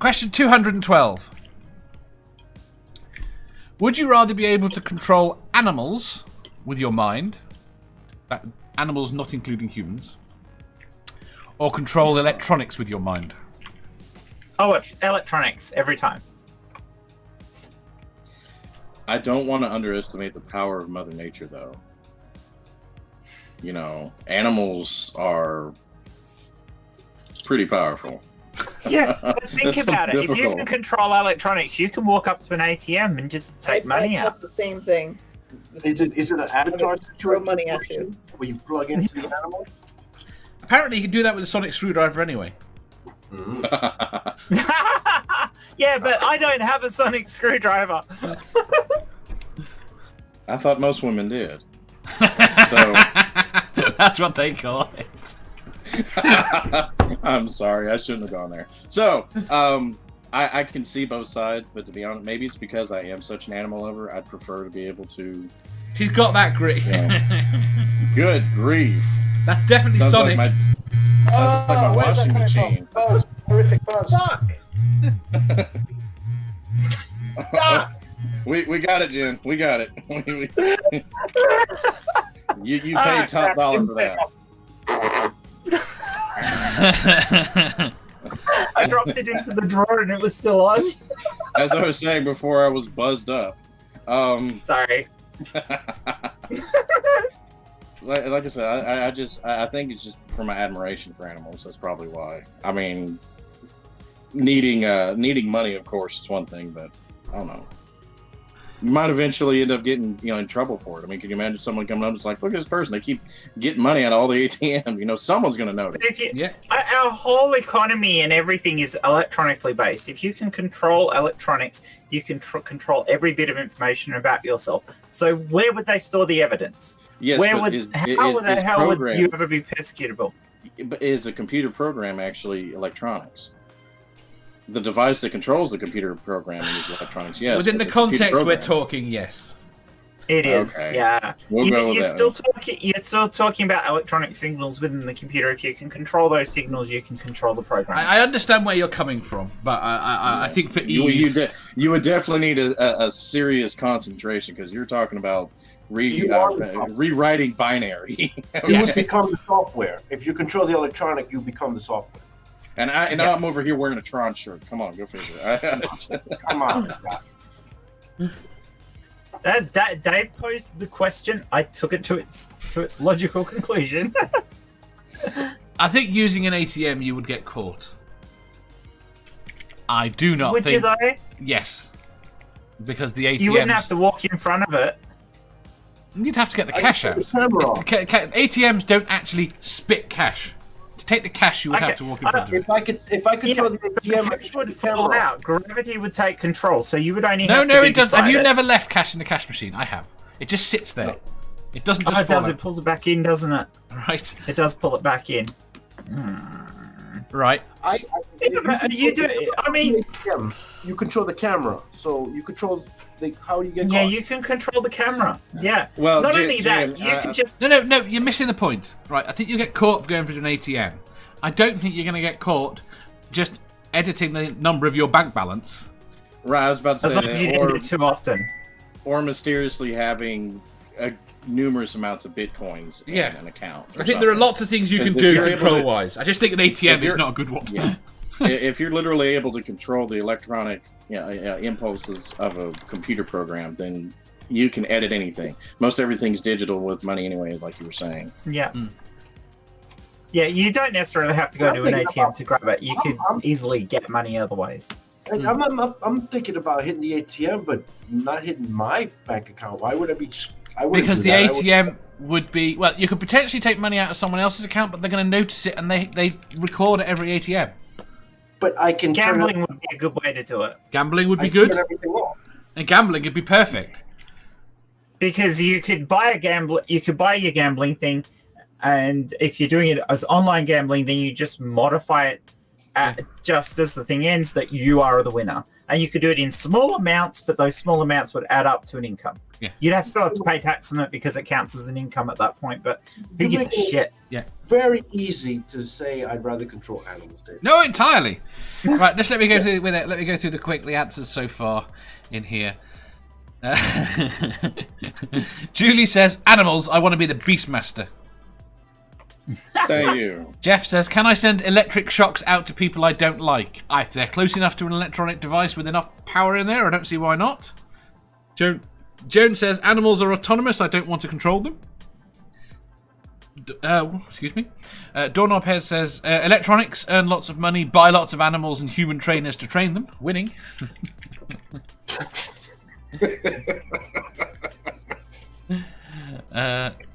Question 212. Would you rather be able to control animals with your mind, animals not including humans, or control electronics with your mind? Oh, electronics every time. I don't want to underestimate the power of Mother Nature, though. You know, animals are pretty powerful. Yeah, but think about it. If you can control electronics, you can walk up to an ATM and just take money out. That's the same thing. Is it an avatar Throw situation money at you. where you plug into the animal? Apparently, you can do that with a sonic screwdriver anyway. Yeah, but I don't have a sonic screwdriver. I thought most women did. That's what they call it. I'm sorry, I shouldn't have gone there. So, I can see both sides, but to be honest, maybe it's because I am such an animal lover. I'd prefer to be able to. She's got that grit. Good grief! That's definitely Sounds Sonic. Like sounds like my where's that washing coming machine. from? Buzz, horrific buzz. Fuck! We got it, Jen. We got it. You paid top dollar for that. I dropped it into the drawer and it was still on. As I was saying before, I was buzzed up. Sorry. Like I said, I think it's just for my admiration for animals. That's probably why. I mean, needing money, of course, is one thing, but I don't know. You might eventually end up getting in trouble for it. I mean, can you imagine someone coming up and it's like, look at this person, they keep getting money out of all the ATM. Someone's going to notice. Our whole economy and everything is electronically based. If you can control electronics, you can control every bit of information about yourself. So where would they store the evidence? Yes, how would you ever be persecutable? But is a computer program actually electronics? The device that controls the computer program is electronics, yes. Within the context we're talking, yes. It is, okay. yeah. We'll go with that. You're still talking about electronic signals within the computer. If you can control those signals, you can control the program. I understand where you're coming from, but I think for ease... You would definitely need a serious concentration, because you're talking about rewriting binary. You would become the software. If you control the electronic, you become the software. And I'm over here wearing a Tron shirt. Come on, go figure it. Come on. Dave posed the question. I took it to its logical conclusion. I think using an ATM, you would get caught. I do not think... Would you, though? Yes. Because the ATMs... You wouldn't have to walk in front of it. You'd have to get the cash out. ATMs don't actually spit cash. To take the cash, you would have to walk in front of it. If I control the ATM, cash would fall out. Gravity would take control, so you would only No, have to no, it doesn't. Have you it. never left cash in the cash machine? I have. It just sits there. No. It doesn't just it fall does. out. It pulls it back in, doesn't it? Right. It does pull it back in. Right. You do. I mean, you control the camera, so you control how you get. Yeah, caught. you can control the camera. Yeah. Well, not only that, you can just. No. You're missing the point. Right. I think you get caught going through an ATM. I don't think you're going to get caught just editing the number of your bank balance. Right. I was about to say that. You didn't do it too often. Or mysteriously having numerous amounts of bitcoins in an account. I think there are lots of things you can do control-wise. I just think an ATM is not a good one. Yeah. If you're literally able to control the electronic impulses of a computer program, then you can edit anything. Most everything's digital with money anyway, like you were saying. Yeah. Yeah, you don't necessarily have to go to an ATM to grab it. You could easily get money otherwise. I'm thinking about hitting the ATM, but not hitting my bank account. Why would I be? Because the ATM would be... Well, you could potentially take money out of someone else's account, but they're going to notice it and they record at every ATM. But I can... Gambling would be a good way to do it. Gambling would be good. And gambling would be perfect. Because you could buy your gambling thing, and if you're doing it as online gambling, then you just modify it just as the thing ends, that you are the winner. And you could do it in small amounts, but those small amounts would add up to an income. Yeah. You'd still have to pay tax on it because it counts as an income at that point, but who gives a shit? Yeah. Very easy to say I'd rather control animals, Dave. No, entirely. Right, just let me go through with it. Let me go through the answers so far in here. Julie says, animals, I want to be the Beastmaster. Thank you. Jeff says, can I send electric shocks out to people I don't like? If they're close enough to an electronic device with enough power in there, I don't see why not. Joan says, animals are autonomous, I don't want to control them. Excuse me. Doorknob Head says, electronics, earn lots of money, buy lots of animals and human trainers to train them. Winning.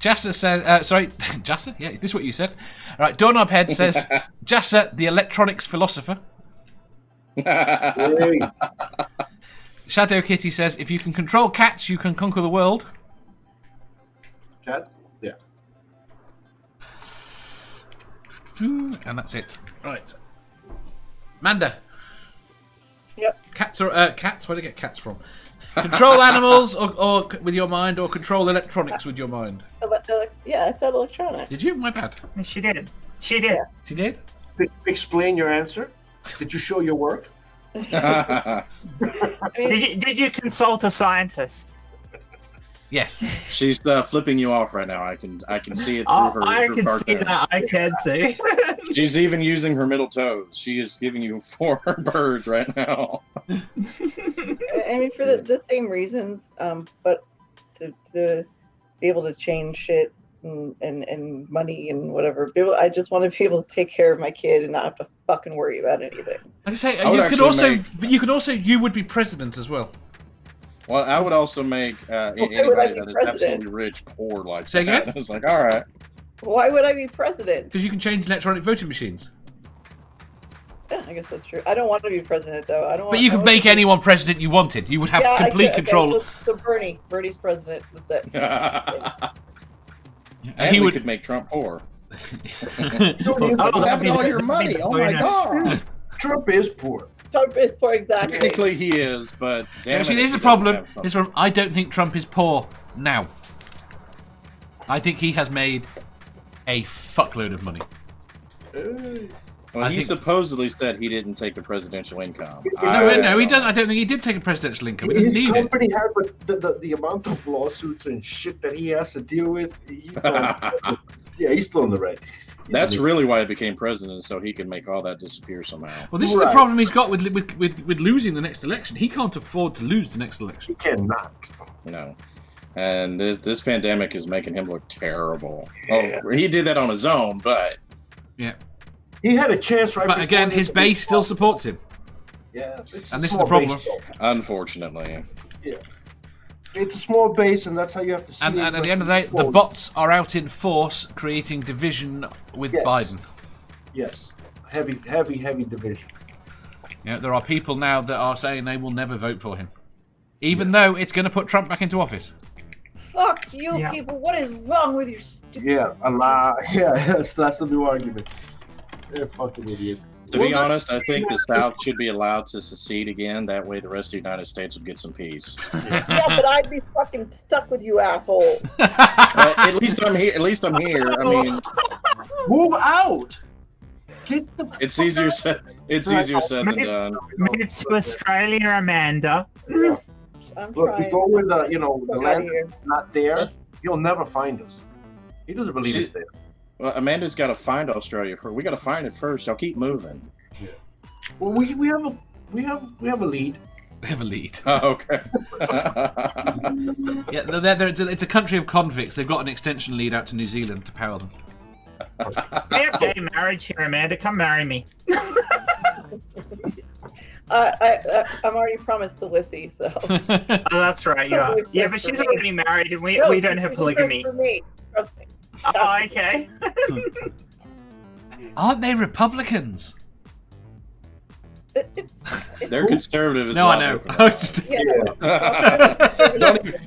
Jassa says, sorry, Jassa? Yeah, this is what you said. All right, Doorknob Head says, Jassa, the electronics philosopher. Hey, Shadow Kitty says, if you can control cats, you can conquer the world. cat? Yeah. And that's it. Right. Manda. Yep. Cats are cats. Where do you get cats from? Control animals or with your mind, or control electronics with your mind. Yeah, I said electronic. Did you? My bad. She did. She did. She did. Explain your answer. Did you show your work? I mean, Did you consult a scientist? Yes. She's flipping you off right now. I can see it through her. I her can part see there. that. I can see. She's even using her middle toes. She is giving you 4 birds right now. I mean, for the same reasons, but to be able to change shit and money and whatever. I just want to be able to take care of my kid and not have to fucking worry about anything. Like I say, I would you would be president as well. Well, I would also make anybody that is absolutely rich poor like Say that. again? It's like, all right. Why would I be president? Because you can change electronic voting machines. Yeah, I guess that's true. I don't want to be president though. I don't. But you could make anyone president you wanted. You would have complete control. Okay, so Bernie's president. That's it. And he we would could make Trump poor. Oh, Having all your money. Oh my god. Trump is poor. Trump is poor, exactly. Technically he is, but damn See, it, here's he the problem. doesn't have Here's the problem. I don't think Trump is poor now. I think he has made a fuckload of money. Well, I he think- supposedly said he didn't take the presidential income. No, he does. I don't think he did take a presidential income. He doesn't His need it. company had, but the amount of lawsuits and shit that he has to deal with, he's still in the red. That's really why he became president, so he could make all that disappear somehow. Well, this is the Right. problem he's got with losing the next election. He can't afford to lose the next election. He cannot. You know, and this pandemic is making him look terrible. Oh, he did that on his own, but Yeah. He had a chance right But before again, this his to base be- still supports him. Yeah, it's And a this is small the problem. base, though. unfortunately, It's a small base, and that's how you have to see And it. at the end of the day, the bots are out in force, creating division with Yes. Biden. Yes, heavy division. Yeah, there are people now that are saying they will never vote for him, even though it's going to put Trump back into office. Fuck you, Yeah. people. What is wrong with your stupid? Yeah, a lot. Yeah, that's the new argument. They're fucking idiots. to be honest, I think the South should be allowed to secede again. That way, the rest of the United States would get some peace. Yeah, but I'd be fucking stuck with you, asshole. At least I'm here. At least I'm here. I mean, Move out. Get the. it's fuck easier out. said. It's easier said than done. Move to Australia, Amanda. I'm Look, trying. we go with the Fuck the outta land here. not there. You'll never find us. He doesn't believe She- it's there. Well, Amanda's got to find Australia first. We got to find it first. Y'all keep moving. Well, we have a lead. We have a lead. Oh, okay. Yeah, it's a country of convicts. They've got an extension lead out to New Zealand to power them. We have gay marriage here, Amanda. Come marry me. I'm already promised to Lissy, so. Oh, that's right, you are. Yeah, but she's already married, and we don't have polygamy. For me, trust me. Oh, okay. Aren't they Republicans? They're conservative as No, I know. I was just- Yeah,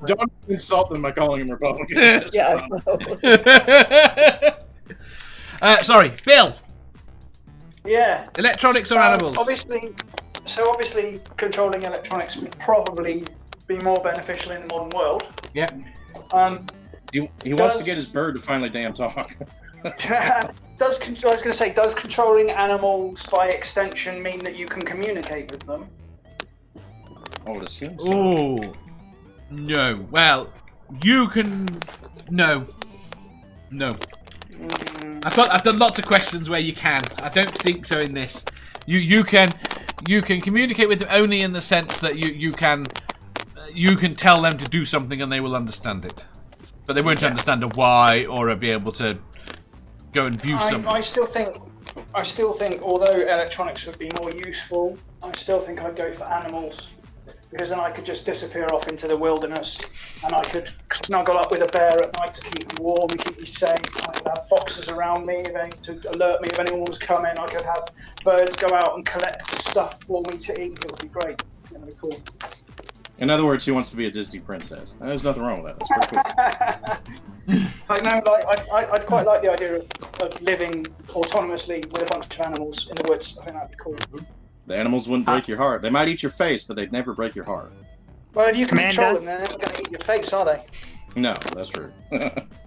don't insult them by calling them Republicans. yeah, I know. Sorry, Bill. Yeah. Electronics or animals? Obviously, controlling electronics would probably be more beneficial in the modern world. Yeah. He wants to get his bird to finally damn talk. Does controlling animals by extension mean that you can communicate with them? Oh, it seems so. Oh, no. Well, you can. No. I've done lots of questions where you can. I don't think so in this. You can communicate with them only in the sense that you can tell them to do something and they will understand it, but they won't understand a why or be able to go and view something. I still think, although electronics would be more useful, I still think I'd go for animals, because then I could just disappear off into the wilderness and I could snuggle up with a bear at night to keep me warm and keep me safe. I could have foxes around me to alert me if anyone was coming. I could have birds go out and collect stuff for me to eat. It would be great. It would be cool. In other words, he wants to be a Disney princess. There's nothing wrong with that. That's pretty cool. I'd quite like the idea of living autonomously with a bunch of animals in the woods. I think that'd be cool. The animals wouldn't break your heart. They might eat your face, but they'd never break your heart. Well, if you can control them, they're never going to eat your face, are they? No, that's true.